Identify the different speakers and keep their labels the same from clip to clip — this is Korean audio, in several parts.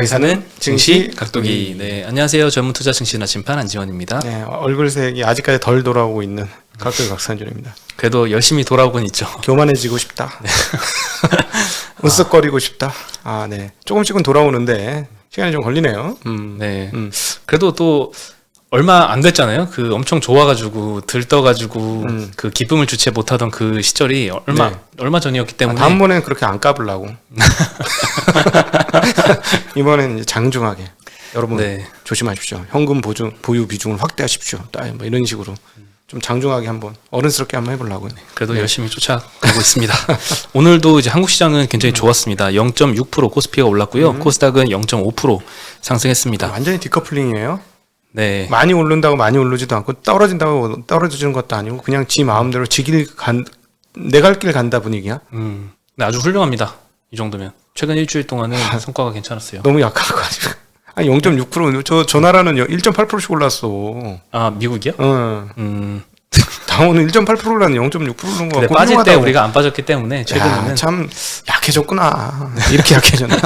Speaker 1: 가기사는 증시 각도기. 네, 안녕하세요. 전문투자 증시나 심판 안지원입니다.
Speaker 2: 네, 얼굴색이 아직까지 덜 돌아오고 있는 각도기 박산준입니다.
Speaker 1: 그래도 열심히 돌아오곤 있죠.
Speaker 2: 교만해지고 싶다. 네. 으쓱거리고 싶다. 아, 네. 조금씩은 돌아오는데 시간이 좀 걸리네요.
Speaker 1: 네. 그래도 또 얼마 안 됐잖아요. 그 엄청 좋아가지고 들떠가지고 그 기쁨을 주체 못하던 그 시절이 얼마 전이었기 때문에
Speaker 2: 다음번에는 그렇게 안 까불라고. 이번에는 이제 장중하게 여러분 조심하십시오. 현금 보유 비중을 확대하십시오. 뭐 이런 식으로 좀 장중하게 한번 어른스럽게 한번 해보려고요.
Speaker 1: 그래도 열심히 쫓아가고 있습니다. 오늘도 이제 한국 시장은 굉장히 좋았습니다. 0.6% 코스피가 올랐고요. 코스닥은 0.5% 상승했습니다.
Speaker 2: 완전히 디커플링이에요.
Speaker 1: 네.
Speaker 2: 많이 오른다고 많이 오르지도 않고 떨어진다고 떨어지는 것도 아니고 그냥 지 마음대로 내 갈 길 간다 분위기야.
Speaker 1: 네, 아주 훌륭합니다. 이 정도면 최근 일주일 동안은 성과가 괜찮았어요.
Speaker 2: 너무 약해가지고. 아니 0.6% 저 나라는 1.8%씩 올랐어.
Speaker 1: 아 미국이요?
Speaker 2: 당원은 1.8% 올랐는 0.6% 오른 거 같고
Speaker 1: 빠질 때 우리가 안 빠졌기 때문에 최근에는
Speaker 2: 참 약해졌구나. 이렇게 약해졌나?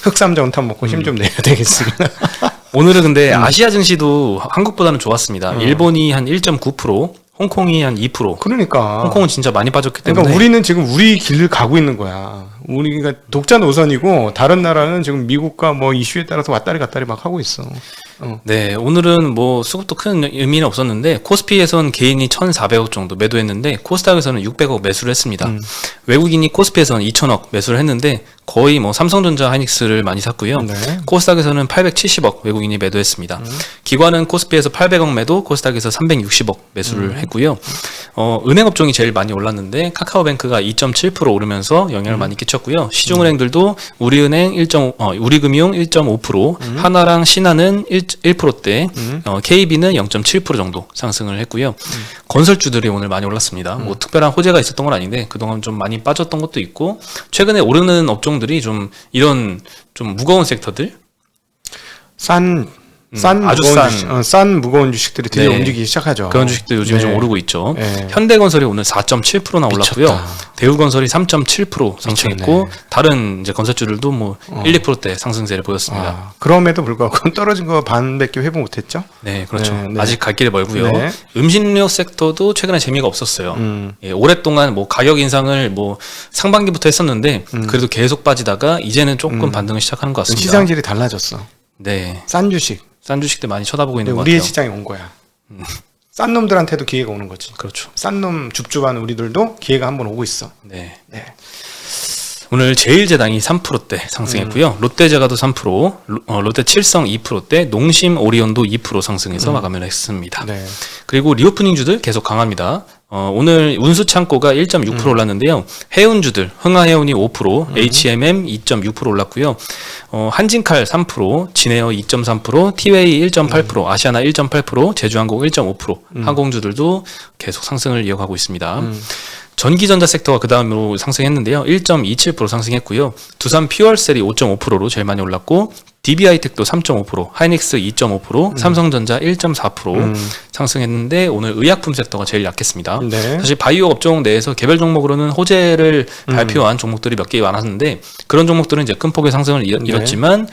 Speaker 2: 흑삼정탄 먹고 힘 좀 내야 되겠습니다.
Speaker 1: 오늘은 근데 아시아 증시도 한국보다는 좋았습니다. 일본이 한 1.9%, 홍콩이 한 2%.
Speaker 2: 그러니까
Speaker 1: 홍콩은 진짜 많이 빠졌기 때문에.
Speaker 2: 그러니까 우리는 지금 우리 길을 가고 있는 거야. 우리가 독자 노선이고 다른 나라는 지금 미국과 뭐 이슈에 따라서 왔다리 갔다리 막 하고 있어.
Speaker 1: 네, 오늘은 뭐 수급도 큰 의미는 없었는데 코스피에서는 개인이 1,400억 정도 매도했는데 코스닥에서는 600억 매수를 했습니다. 외국인이 코스피에서는 2,000억 매수를 했는데 거의 뭐 삼성전자, 하이닉스를 많이 샀고요.
Speaker 2: 네.
Speaker 1: 코스닥에서는 870억 외국인이 매도했습니다. 기관은 코스피에서 800억 매도, 코스닥에서 360억 매수를 했고요. 은행 업종이 제일 많이 올랐는데 카카오뱅크가 2.7% 오르면서 영향을 많이 끼쳤고요. 시중은행들도 우리은행 우리금융 1.5%, 하나랑 신한은 1%대, KB는 0.7% 정도 상승을 했고요. 건설주들이 오늘 많이 올랐습니다. 뭐 특별한 호재가 있었던 건 아닌데 그동안 좀 많이 빠졌던 것도 있고 최근에 오르는 업종들이 좀 이런 좀 무거운 섹터들,
Speaker 2: 싼 무거운 주식들이 드디어 움직이기 시작하죠.
Speaker 1: 그런 주식도 요즘에 좀 오르고 있죠. 현대건설이 오늘 4.7%나 올랐고요. 대우건설이 3.7% 상승했고 다른 이제 건설주들도 뭐 1, 2%대 상승세를 보였습니다.
Speaker 2: 그럼에도 불구하고 떨어진 거 반밖에 회복 못했죠.
Speaker 1: 네, 그렇죠. 아직 갈 길이 멀고요. 음식료 섹터도 최근에 재미가 없었어요. 오랫동안 뭐 가격 인상을 뭐 상반기부터 했었는데 그래도 계속 빠지다가 이제는 조금 반등을 시작하는 것 같습니다.
Speaker 2: 시장질이 달라졌어.
Speaker 1: 네.
Speaker 2: 싼 주식들
Speaker 1: 많이 쳐다보고 있는 것 같아요.
Speaker 2: 우리의 시장이 온 거야. 싼 놈들한테도 기회가 오는 거지.
Speaker 1: 그렇죠.
Speaker 2: 싼 놈 줍줍한 우리들도 기회가 한번 오고 있어.
Speaker 1: 네. 오늘 제일제당이 3%대 상승했고요. 롯데제과도 3%, 롯데칠성 2%대, 농심 오리온도 2% 상승해서 마감을 했습니다.
Speaker 2: 네.
Speaker 1: 그리고 리오프닝주들 계속 강합니다. 오늘 운수창고가 1.6% 올랐는데요. 해운주들, 흥하해운이 5%, HMM 2.6% 올랐고요. 한진칼 3%, 진에어 2.3%, 티웨이 1.8%, 아시아나 1.8%, 제주항공 1.5%, 항공주들도 계속 상승을 이어가고 있습니다. 전기전자 섹터가 그 다음으로 상승했는데요. 1.27% 상승했고요. 두산 퓨얼셀이 5.5%로 제일 많이 올랐고 DB하이텍도 3.5%, 하이닉스 2.5%, 삼성전자 1.4% 상승했는데 오늘 의약품 섹터가 제일 약했습니다.
Speaker 2: 네.
Speaker 1: 사실 바이오 업종 내에서 개별 종목으로는 호재를 발표한 종목들이 몇 개 많았는데 그런 종목들은 이제 큰 폭의 상승을 이뤘지만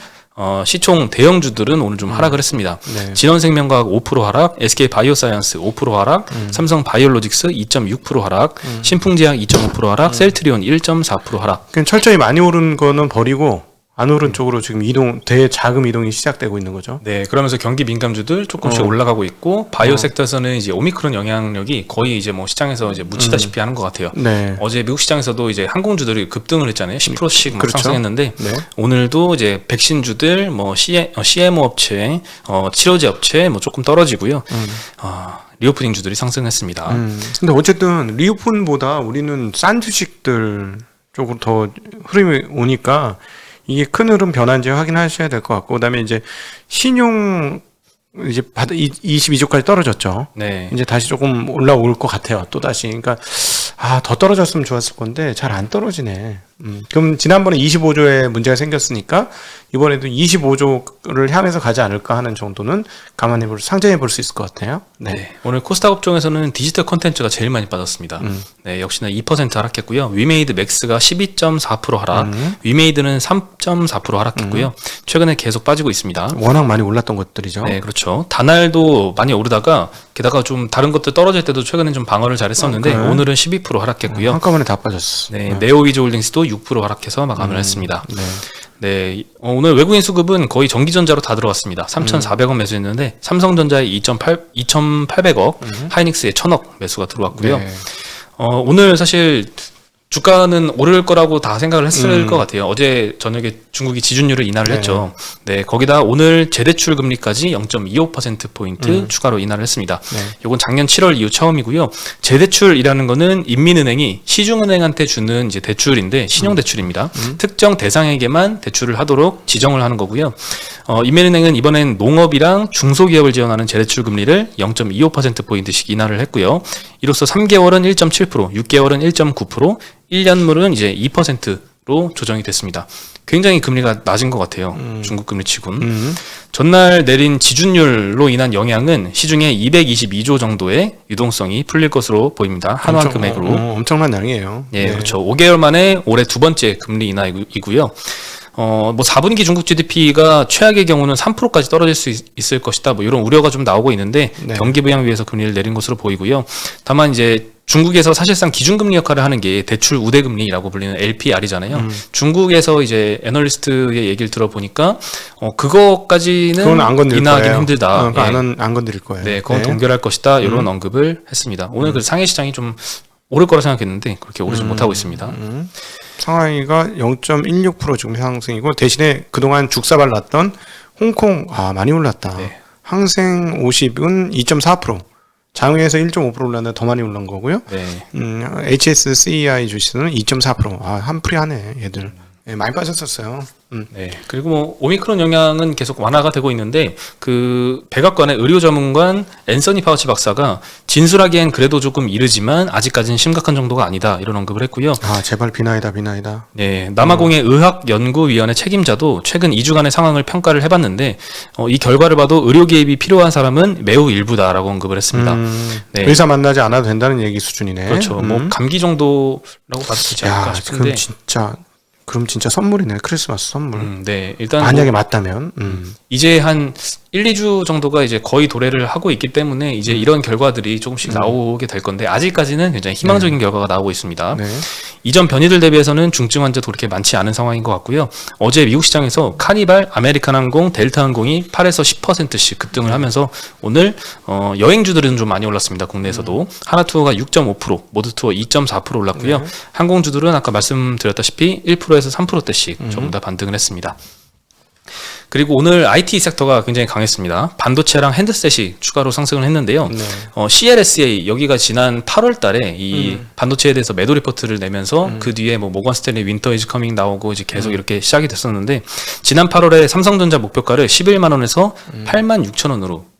Speaker 1: 시총 대형주들은 오늘 좀 하락을 했습니다. 진원생명과학 5% 하락, SK바이오사이언스 5% 하락, 삼성바이오로직스 2.6% 하락, 신풍제약 2.5% 하락, 셀트리온 1.4% 하락.
Speaker 2: 그냥 철저히 많이 오른 거는 버리고 안 오른 쪽으로 지금 대자금 이동이 시작되고 있는 거죠.
Speaker 1: 네, 그러면서 경기 민감주들 조금씩 올라가고 있고 바이오 섹터에서는 이제 오미크론 영향력이 거의 이제 뭐 시장에서 이제 묻히다시피 하는 것 같아요.
Speaker 2: 네.
Speaker 1: 어제 미국 시장에서도 이제 항공주들이 급등을 했잖아요. 10%씩
Speaker 2: 그렇죠.
Speaker 1: 상승했는데 오늘도 이제 백신주들, 뭐 CMO 업체, 치료제 업체 뭐 조금 떨어지고요. 리오프닝주들이 상승했습니다.
Speaker 2: 근데 어쨌든 리오픈보다 우리는 싼 주식들 쪽으로 더 흐름이 오니까 이게 큰 흐름 변화인지 확인하셔야 될 것 같고, 그다음에 이제 신용 이제 22조까지 떨어졌죠.
Speaker 1: 네.
Speaker 2: 이제 다시 조금 올라올 것 같아요. 또 다시. 그러니까 더 떨어졌으면 좋았을 건데 잘 안 떨어지네. 그럼 지난번에 25조에 문제가 생겼으니까 이번에도 25조를 향해서 가지 않을까 하는 정도는 상정해 볼 수 있을 것 같아요. 네.
Speaker 1: 네, 오늘 코스닥 업종에서는 디지털 콘텐츠가 제일 많이 빠졌습니다. 네, 역시나 2% 하락했고요. 위메이드 맥스가 12.4% 하락, 위메이드는 3.4% 하락했고요. 최근에 계속 빠지고 있습니다.
Speaker 2: 워낙 많이 올랐던 것들이죠.
Speaker 1: 네, 그렇죠. 다날도 많이 오르다가 게다가 좀 다른 것들 떨어질 때도 최근에는 좀 방어를 잘했었는데 오늘은 12% 하락했고요.
Speaker 2: 한꺼번에 다 빠졌어.
Speaker 1: 네, 네오위즈홀딩스도 6% 하락해서 마감을 했습니다.
Speaker 2: 네.
Speaker 1: 네, 오늘 외국인 수급은 거의 전기전자로 다 들어왔습니다. 3,400억 매수했는데 삼성전자에 2,800억, 하이닉스에 1,000억 매수가 들어왔고요.
Speaker 2: 네.
Speaker 1: 오늘 사실 주가는 오를 거라고 다 생각을 했을 것 같아요. 어제 저녁에 중국이 지준율을 인하를 했죠. 네, 거기다 오늘 재대출 금리까지 0.25%포인트 추가로 인하를 했습니다.
Speaker 2: 네.
Speaker 1: 이건 작년 7월 이후 처음이고요. 재대출이라는 거는 인민은행이 시중은행한테 주는 이제 대출인데 신용대출입니다. 특정 대상에게만 대출을 하도록 지정을 하는 거고요. 인민은행은 이번엔 농업이랑 중소기업을 지원하는 재대출 금리를 0.25%포인트씩 인하를 했고요. 이로써 3개월은 1.7%, 6개월은 1.9%, 1년물은 이제 2%로 조정이 됐습니다. 굉장히 금리가 낮은 것 같아요. 중국 금리 치곤. 전날 내린 지준율로 인한 영향은 시중에 222조 정도의 유동성이 풀릴 것으로 보입니다. 한화 금액으로.
Speaker 2: 엄청난 양이에요.
Speaker 1: 예, 그렇죠. 5개월 만에 올해 두 번째 금리 인하이고요. 뭐 4분기 중국 GDP가 최악의 경우는 3%까지 떨어질 수 있을 것이다. 뭐 이런 우려가 좀 나오고 있는데
Speaker 2: 네.
Speaker 1: 경기 부양 위해서 금리를 내린 것으로 보이고요. 다만 이제 중국에서 사실상 기준금리 역할을 하는 게 대출 우대금리라고 불리는 LPR이잖아요. 중국에서 이제 애널리스트의 얘기를 들어보니까 그거까지는
Speaker 2: 그건 안 건드릴
Speaker 1: 인하하기는
Speaker 2: 거예요.
Speaker 1: 힘들다.
Speaker 2: 예.
Speaker 1: 예.
Speaker 2: 안 건드릴 거예요.
Speaker 1: 네, 그건 동결할 것이다. 이런 언급을 했습니다. 오늘 그 상해 시장이 좀 오를 거라 생각했는데 그렇게 오르지 못하고 있습니다.
Speaker 2: 상하이가 0.16% 지금 상승이고 대신에 그동안 죽사발 났던 홍콩 많이 올랐다.
Speaker 1: 네.
Speaker 2: 항생 50은 2.4%. 장외에서 1.5% 올랐는데 더 많이 올른 거고요.
Speaker 1: 네.
Speaker 2: HSCEI 주식은 2.4%. 한풀이하네 얘들. 네, 많이 빠졌었어요.
Speaker 1: 네. 그리고 뭐 오미크론 영향은 계속 완화가 되고 있는데 그 백악관의 의료 전문관 앤서니 파우치 박사가 진술하기엔 그래도 조금 이르지만 아직까지는 심각한 정도가 아니다 이런 언급을 했고요.
Speaker 2: 제발 비나이다.
Speaker 1: 네, 남아공의 의학연구위원회 책임자도 최근 2주간의 상황을 평가를 해봤는데 이 결과를 봐도 의료 개입이 필요한 사람은 매우 일부다라고 언급을 했습니다. 네.
Speaker 2: 의사 만나지 않아도 된다는 얘기 수준이네.
Speaker 1: 그렇죠. 뭐 감기 정도라고 봐도 되지 않을까 싶은데.
Speaker 2: 그럼 진짜 선물이네. 크리스마스 선물.
Speaker 1: 네, 일단
Speaker 2: 만약에 맞다면.
Speaker 1: 이제 한 1, 2주 정도가 이제 거의 도래를 하고 있기 때문에 이제 이런 결과들이 조금씩 나오게 될 건데 아직까지는 굉장히 희망적인 결과가 나오고 있습니다.
Speaker 2: 네.
Speaker 1: 이전 변이들 대비해서는 중증 환자도 그렇게 많지 않은 상황인 것 같고요. 어제 미국 시장에서 카니발, 아메리칸 항공, 델타 항공이 8에서 10%씩 급등을 하면서 오늘 여행주들은 좀 많이 올랐습니다. 국내에서도 하나투어가 6.5%, 모두투어 2.4% 올랐고요.
Speaker 2: 네.
Speaker 1: 항공주들은 아까 말씀드렸다시피 1%에서 3%대씩 전부 다 반등을 했습니다. 그리고 오늘 IT 섹터가 굉장히 강했습니다. 반도체랑 핸드셋이 추가로 상승을 했는데요.
Speaker 2: 네.
Speaker 1: CLSA 여기가 지난 8월 달에 이 반도체에 대해서 매도 리포트를 내면서 그 뒤에 뭐 모건 스탠리 윈터 이즈 커밍 나오고 이제 계속 이렇게 시작이 됐었는데 지난 8월에 삼성전자 목표가를 11만 원에서 8만 6천 원으로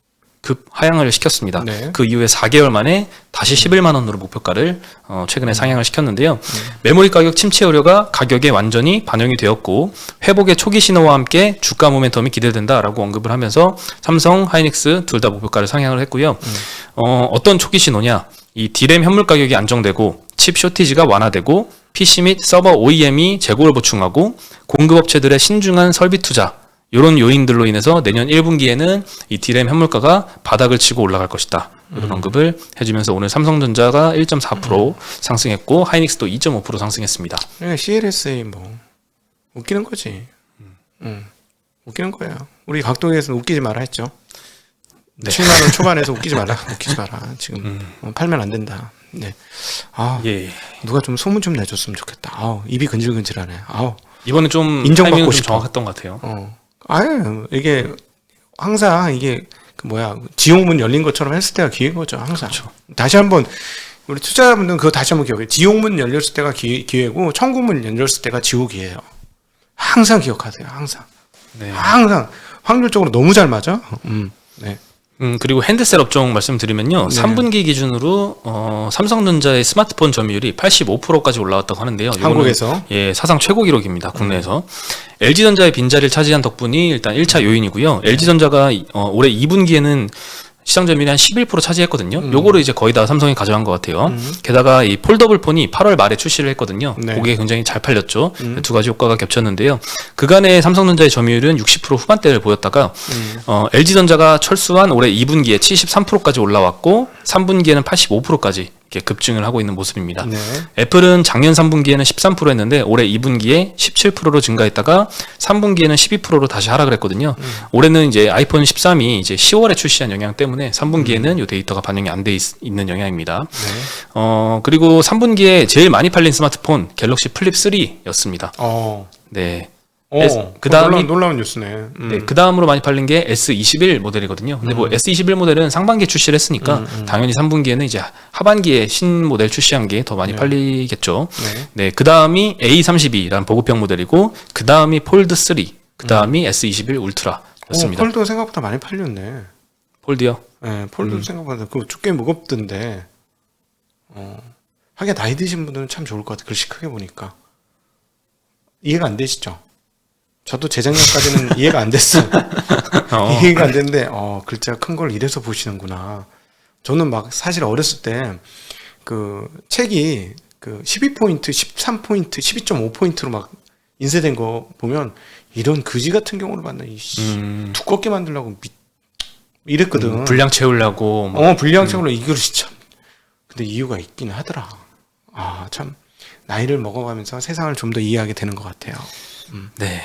Speaker 1: 급 하향을 시켰습니다.
Speaker 2: 네.
Speaker 1: 그 이후에 4개월 만에 다시 11만 원으로 목표가를 최근에 상향을 시켰는데요. 메모리 가격 침체 우려가 가격에 완전히 반영이 되었고 회복의 초기 신호와 함께 주가 모멘텀이 기대된다라고 언급을 하면서 삼성, 하이닉스 둘 다 목표가를 상향을 했고요. 어떤 초기 신호냐? 이 D램 현물 가격이 안정되고 칩 쇼티지가 완화되고 PC 및 서버 OEM이 재고를 보충하고 공급업체들의 신중한 설비 투자 이런 요인들로 인해서 내년 1분기에는 이 D램 현물가가 바닥을 치고 올라갈 것이다. 이런 언급을 해주면서 오늘 삼성전자가 1.4% 상승했고 하이닉스도 2.5% 상승했습니다.
Speaker 2: CLSA 뭐 웃기는 거지. 웃기는 거예요. 우리 각도에서는 웃기지 마라 했죠.
Speaker 1: 네.
Speaker 2: 7만 원 초반에서 웃기지 마라. 지금 팔면 안 된다. 네.
Speaker 1: 예.
Speaker 2: 누가 좀 소문 좀 내줬으면 좋겠다. 입이 근질근질하네.
Speaker 1: 이번에 좀
Speaker 2: 인정받고
Speaker 1: 타이밍은 좀
Speaker 2: 싶어.
Speaker 1: 정확했던 것 같아요.
Speaker 2: 이게 항상 이게 지옥문 열린 것처럼 했을 때가 기회인 거죠. 항상.
Speaker 1: 그렇죠.
Speaker 2: 다시 한번 우리 투자자분들은 그거 다시 한번 기억해요. 지옥문 열렸을 때가 기회고 천국문 열렸을 때가 지옥이에요. 항상 기억하세요. 항상.
Speaker 1: 네.
Speaker 2: 항상 확률적으로 너무 잘 맞아. 네.
Speaker 1: 그리고 핸드셋 업종 말씀드리면요.
Speaker 2: 네.
Speaker 1: 3분기 기준으로 삼성전자의 스마트폰 점유율이 85%까지 올라왔다고 하는데요. 이거는,
Speaker 2: 한국에서?
Speaker 1: 예, 사상 최고 기록입니다. 국내에서. LG전자의 빈자리를 차지한 덕분이 일단 1차 요인이고요. LG전자가 올해 2분기에는 시장 점유율이 한 11% 차지했거든요. 요거를 이제 거의 다 삼성이 가져간 것 같아요. 게다가 이 폴더블 폰이 8월 말에 출시를 했거든요.
Speaker 2: 네.
Speaker 1: 그게 굉장히 잘 팔렸죠. 두 가지 효과가 겹쳤는데요. 그간의 삼성전자의 점유율은 60% 후반대를 보였다가 LG전자가 철수한 올해 2분기에 73%까지 올라왔고 3분기에는 85%까지 이렇게 급증을 하고 있는 모습입니다.
Speaker 2: 네.
Speaker 1: 애플은 작년 3분기에는 13% 했는데 올해 2분기에 17%로 증가했다가 3분기에는 12%로 다시 하락을 했거든요. 올해는 이제 아이폰 13이 이제 10월에 출시한 영향 때문에 3분기에는 이 데이터가 반영이 안 돼 있는 영향입니다.
Speaker 2: 네.
Speaker 1: 그리고 3분기에 제일 많이 팔린 스마트폰 갤럭시 플립 3였습니다. 네. 그다음이
Speaker 2: 놀라운 뉴스네.
Speaker 1: 네, 그 다음으로 많이 팔린 게 S21 모델이거든요. 근데 뭐 S21 모델은 상반기에 출시를 했으니까 당연히 3분기에는 이제 하반기에 신 모델 출시한 게 더 많이 팔리겠죠. 네, 그 다음이 A32라는 보급형 모델이고, 그 다음이 폴드 3, 그 다음이 S21 울트라였습니다.
Speaker 2: 폴드 생각보다 많이 팔렸네.
Speaker 1: 폴드요?
Speaker 2: 네, 폴드 생각보다 그거 꽤 무겁던데. 하긴 나이 드신 분들은 참 좋을 것 같아. 글씨 크게 보니까. 이해가 안 되시죠? 저도 재작년까지는 이해가 안 됐어요. 이해가 안 됐는데, 글자가 큰 걸 이래서 보시는구나. 저는 막 사실 어렸을 때, 그 책이 그 12포인트, 13포인트, 12.5포인트로 막 인쇄된 거 보면 이런 그지 같은 경우를 봤나, 두껍게 만들려고 이랬거든.
Speaker 1: 분량 채우려고. 뭐.
Speaker 2: 분량 채우려고 이걸 참. 근데 이유가 있긴 하더라. 참. 나이를 먹어가면서 세상을 좀 더 이해하게 되는 것 같아요.
Speaker 1: 네.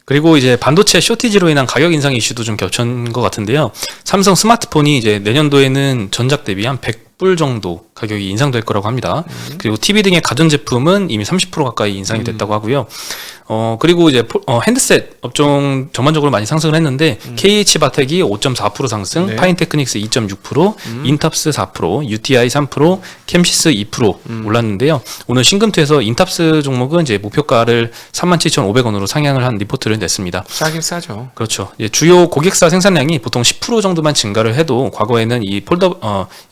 Speaker 1: 그리고 이제 반도체 쇼티지로 인한 가격 인상 이슈도 좀 겹친 것 같은데요. 삼성 스마트폰이 이제 내년도에는 전작 대비 한 100불 정도 가격이 인상될 거라고 합니다. 그리고 TV 등의 가전제품은 이미 30% 가까이 인상이 됐다고 하고요. 그리고 이제 핸드셋 업종 전반적으로 많이 상승을 했는데 KH바텍이 5.4% 상승,
Speaker 2: 네.
Speaker 1: 파인테크닉스 2.6%, 인탑스 4%, UTI 3%, 캠시스 2% 올랐는데요. 오늘 신금투에서 인탑스 종목은 이제 목표가를 37,500원으로 상향을 한 리포트를 냈습니다.
Speaker 2: 싸긴 싸죠.
Speaker 1: 그렇죠. 예, 주요 고객사 생산량이 보통 10% 정도만 증가를 해도 과거에는 이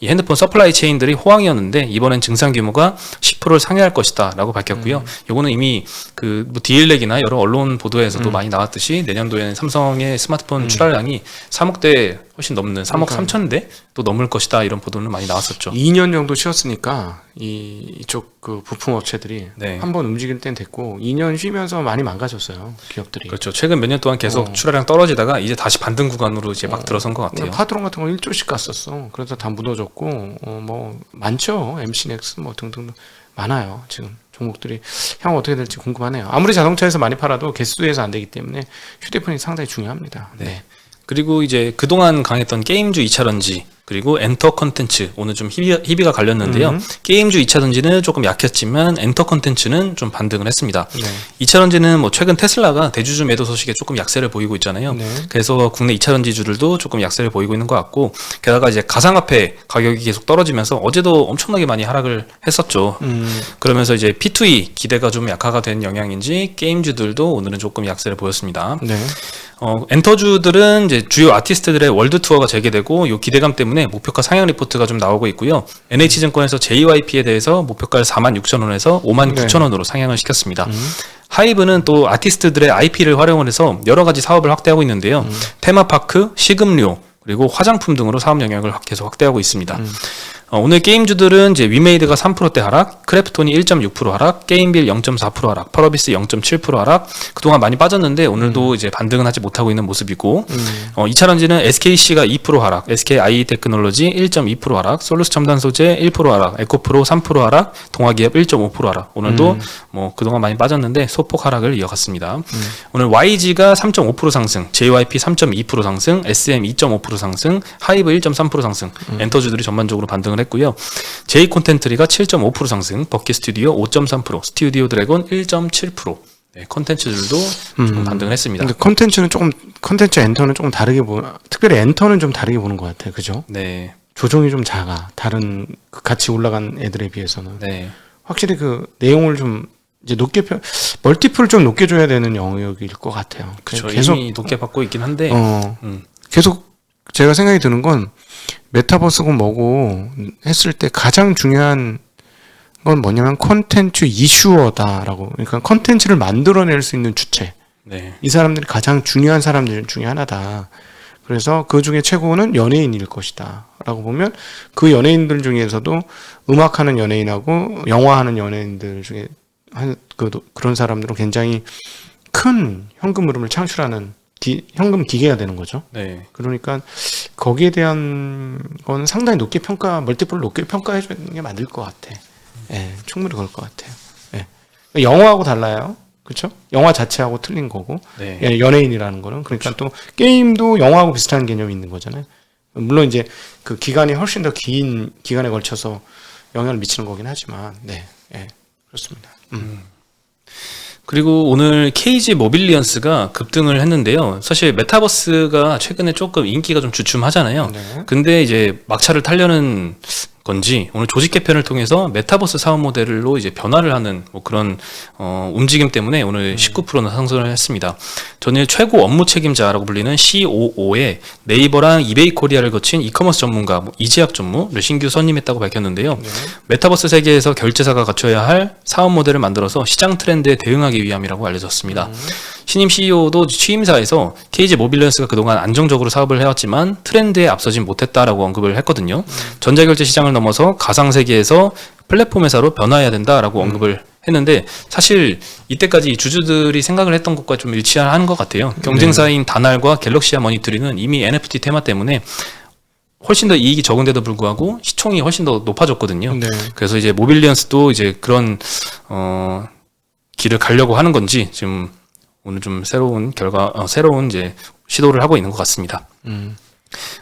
Speaker 1: 이 핸드폰 서플라이 체인들이 호황이었는데 이번엔 증산 규모가 10%를 상회할 것이다라고 밝혔고요. 요거는 이미 그 뭐 디일렉이나 여러 언론 보도에서도 많이 나왔듯이 내년도에는 삼성의 스마트폰 출하량이 3억 대 훨씬 넘는 3억 3천 대또 넘을 것이다 이런 보도는 많이 나왔었죠.
Speaker 2: 2년 정도 쉬었으니까 이쪽 그 부품 업체들이
Speaker 1: 네.
Speaker 2: 한번 움직일 땐 됐고 2년 쉬면서 많이 망가졌어요. 기업들이.
Speaker 1: 그렇죠. 최근 몇 년 동안 계속 출하량 떨어지다가 이제 다시 반등 구간으로 이제 막 들어선 것 같아요.
Speaker 2: 파트론 같은 거 1조씩 갔었어. 그래서 다 무너졌고 뭐 많죠. MC넥스 뭐 등등 많아요. 지금 종목들이 향후 어떻게 될지 궁금하네요. 아무리 자동차에서 많이 팔아도 개수에서 안 되기 때문에 휴대폰이 상당히 중요합니다.
Speaker 1: 네. 그리고 이제 그동안 강했던 게임주 2차 런지 그리고 엔터 컨텐츠 오늘 좀 희비가 갈렸는데요. 게임주 2차 런지는 조금 약했지만 엔터 컨텐츠는 좀 반등을 했습니다.
Speaker 2: 네.
Speaker 1: 2차 런지는 뭐 최근 테슬라가 대주주 매도 소식에 조금 약세를 보이고 있잖아요.
Speaker 2: 네.
Speaker 1: 그래서 국내 2차 런지주들도 조금 약세를 보이고 있는 것 같고 게다가 이제 가상화폐 가격이 계속 떨어지면서 어제도 엄청나게 많이 하락을 했었죠. 그러면서 이제 P2E 기대가 좀 약화가 된 영향인지 게임주들도 오늘은 조금 약세를 보였습니다.
Speaker 2: 네.
Speaker 1: 엔터주들은 이제 주요 아티스트들의 월드 투어가 재개되고 이 기대감 때문에 목표가 상향 리포트가 좀 나오고 있고요. NH증권에서 JYP에 대해서 목표가를 46,000원에서 59,000원으로 상향을 시켰습니다. 하이브는 또 아티스트들의 IP를 활용을 해서 여러 가지 사업을 확대하고 있는데요. 테마파크, 식음료, 그리고 화장품 등으로 사업 영역을 계속 확대하고 있습니다. 오늘 게임주들은 이제 위메이드가 3%대 하락, 크래프톤이 1.6% 하락, 게임빌 0.4% 하락, 펄어비스 0.7% 하락. 그동안 많이 빠졌는데 오늘도 이제 반등은 하지 못하고 있는 모습이고 2차 런지는 SKC가 2% 하락, SKI 테크놀로지 1.2% 하락, 솔루스 첨단 소재 1% 하락, 에코프로 3% 하락, 동아기업 1.5% 하락. 오늘도 뭐 그동안 많이 빠졌는데 소폭 하락을 이어갔습니다. 오늘 YG가 3.5% 상승, JYP 3.2% 상승, SM 2.5% 상승, 하이브 1.3% 상승. 엔터주들이 전반적으로 반등을 했고요. J 콘텐트리가 7.5% 상승, 버키 스튜디오 5.3%, 스튜디오 드래곤 1.7%. 네, 콘텐츠들도 좀 반등을 했습니다.
Speaker 2: 근데 콘텐츠 엔터는 조금 다르게 특별히 엔터는 좀 다르게 보는 것 같아요. 그죠?
Speaker 1: 네.
Speaker 2: 조정이 좀 작아. 다른 같이 올라간 애들에 비해서는.
Speaker 1: 네.
Speaker 2: 확실히 그 내용을 좀 이제 멀티플 좀 높게 줘야 되는 영역일 것 같아요.
Speaker 1: 그렇죠.
Speaker 2: 계속
Speaker 1: 이미 높게 받고 있긴 한데
Speaker 2: 계속 제가 생각이 드는 건 메타버스고 뭐고 했을 때 가장 중요한 건 뭐냐면 콘텐츠 이슈어다라고. 그러니까 콘텐츠를 만들어낼 수 있는 주체.
Speaker 1: 네.
Speaker 2: 이 사람들이 가장 중요한 사람들 중에 하나다. 그래서 그 중에 최고는 연예인일 것이다 라고 보면 그 연예인들 중에서도 음악하는 연예인하고 영화하는 연예인들 중에 그런 사람들은 굉장히 큰 현금 흐름을 창출하는 현금 기계가 되는 거죠.
Speaker 1: 네.
Speaker 2: 그러니까 거기에 대한 건 상당히 높게 멀티플을 높게 평가해 주는 게 맞을 것 같아. 예, 충분히 그럴 것 같아요. 예. 영화하고 달라요. 그렇죠? 영화 자체하고 틀린 거고,
Speaker 1: 네.
Speaker 2: 예, 연예인이라는 거는. 그러니까 또 게임도 영화하고 비슷한 개념이 있는 거잖아요. 물론 이제 그 기간이 훨씬 더 긴 기간에 걸쳐서 영향을 미치는 거긴 하지만, 네, 예, 그렇습니다.
Speaker 1: 그리고 오늘 KG 모빌리언스가 급등을 했는데요. 사실 메타버스가 최근에 조금 인기가 좀 주춤하잖아요.
Speaker 2: 네.
Speaker 1: 근데 이제 막차를 타려는 건지 오늘 조직 개편을 통해서 메타버스 사업 모델로 이제 변화를 하는 뭐 그런 움직임 때문에 오늘 19%는 상승을 했습니다. 전일 최고 업무 책임자라고 불리는 COO에 네이버랑 이베이 코리아를 거친 이커머스 전문가 이재학 전무를 신규 선임했다고 밝혔는데요.
Speaker 2: 네.
Speaker 1: 메타버스 세계에서 결제사가 갖춰야 할 사업 모델을 만들어서 시장 트렌드에 대응하기 위함이라고 알려졌습니다. 신임 CEO도 취임사에서 KG 모빌리언스가 그동안 안정적으로 사업을 해왔지만 트렌드에 앞서진 못했다라고 언급을 했거든요. 전자결제 시장을 넘어서 가상세계에서 플랫폼 회사로 변화해야 된다라고 언급을 했는데 사실 이때까지 이 주주들이 생각을 했던 것과 좀 일치하는 것 같아요. 경쟁사인 다날과 갤럭시와 머니투리는 이미 NFT 테마 때문에 훨씬 더 이익이 적은데도 불구하고 시총이 훨씬 더 높아졌거든요.
Speaker 2: 네.
Speaker 1: 그래서 이제 모빌리언스도 이제 그런 길을 가려고 하는 건지 지금 오늘 좀 새로운 이제 시도를 하고 있는 것 같습니다.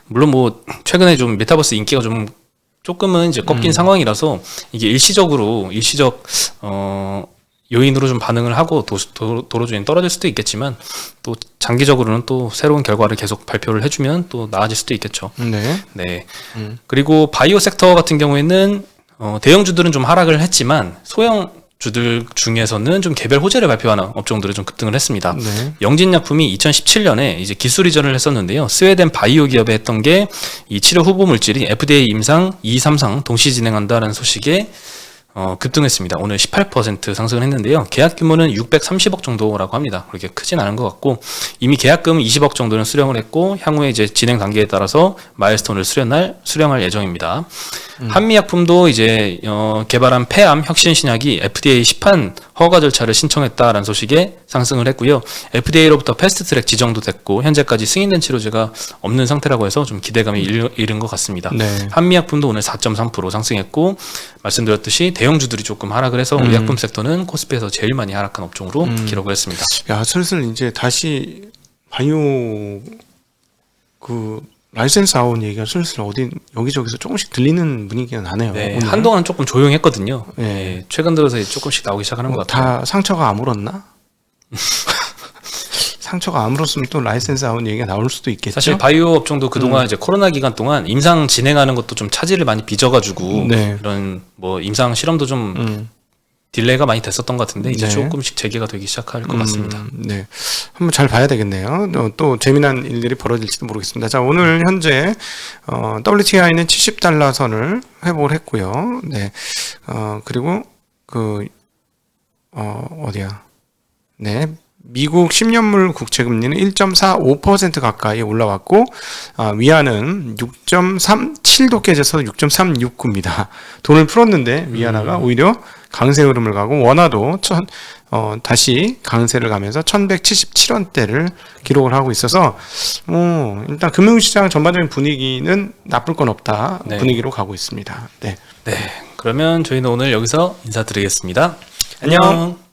Speaker 1: 물론 뭐 최근에 좀 메타버스 인기가 좀 조금은 이제 꺾인 상황이라서 이게 일시적 요인으로 좀 반응을 하고 도로 주행 떨어질 수도 있겠지만 또 장기적으로는 또 새로운 결과를 계속 발표를 해주면 또 나아질 수도 있겠죠.
Speaker 2: 네.
Speaker 1: 네. 그리고 바이오 섹터 같은 경우에는 대형주들은 좀 하락을 했지만 소형 주들 중에서는 좀 개별 호재를 발표하는 업종들이 좀 급등을 했습니다.
Speaker 2: 네.
Speaker 1: 영진약품이 2017년에 이제 기술 이전을 했었는데요. 스웨덴 바이오 기업에 했던 게 이 치료 후보 물질이 FDA 임상 2, 3상 동시 진행한다는 소식에 급등했습니다. 오늘 18% 상승을 했는데요. 계약 규모는 630억 정도라고 합니다. 그렇게 크진 않은 것 같고 이미 계약금 20억 정도는 수령을 했고 향후에 이제 진행 단계에 따라서 마일스톤을 수령할 예정입니다. 한미약품도 이제 개발한 폐암 혁신 신약이 FDA 시판 허가 절차를 신청했다라는 소식에 상승을 했고요. FDA로부터 패스트트랙 지정도 됐고 현재까지 승인된 치료제가 없는 상태라고 해서 좀 기대감이 이른 것 같습니다.
Speaker 2: 네.
Speaker 1: 한미약품도 오늘 4.3% 상승했고 말씀드렸듯이 대형주들이 조금 하락을 해서 의약품 섹터는 코스피에서 제일 많이 하락한 업종으로 기록을 했습니다.
Speaker 2: 야, 슬슬 이제 다시 바이오 라이센스 아웃 얘기가 슬슬 여기저기서 조금씩 들리는 분위기가 나네요.
Speaker 1: 네,
Speaker 2: 오늘.
Speaker 1: 한동안 조금 조용했거든요.
Speaker 2: 네.
Speaker 1: 네, 최근 들어서 조금씩 나오기 시작하는 것 같아요.
Speaker 2: 다 상처가 아물었나? 상처가 아물었으면 또 라이센스 아웃 얘기가 나올 수도 있겠죠.
Speaker 1: 사실 바이오 업종도 그동안 이제 코로나 기간 동안 임상 진행하는 것도 좀 차질을 많이 빚어가지고
Speaker 2: 네.
Speaker 1: 이런 뭐 임상 실험도 좀 딜레이가 많이 됐었던 것 같은데 이제
Speaker 2: 네.
Speaker 1: 조금씩 재개가 되기 시작할 것 같습니다.
Speaker 2: 네, 한번 잘 봐야 되겠네요. 또 재미난 일들이 벌어질지도 모르겠습니다. 자, 오늘 현재 WTI는 70달러 선을 회복을 했고요. 네, 그리고 어디야? 네. 미국 10년물 국채금리는 1.45% 가까이 올라왔고 위안은 6.37도 깨져서 6.369입니다. 돈을 풀었는데 위안화가 오히려 강세 흐름을 가고 원화도 다시 강세를 가면서 1177원대를 기록을 하고 있어서 일단 금융시장 전반적인 분위기는 나쁠 건 없다
Speaker 1: 네.
Speaker 2: 분위기로 가고 있습니다. 네.
Speaker 1: 네, 그러면 저희는 오늘 여기서 인사드리겠습니다.
Speaker 2: 안녕.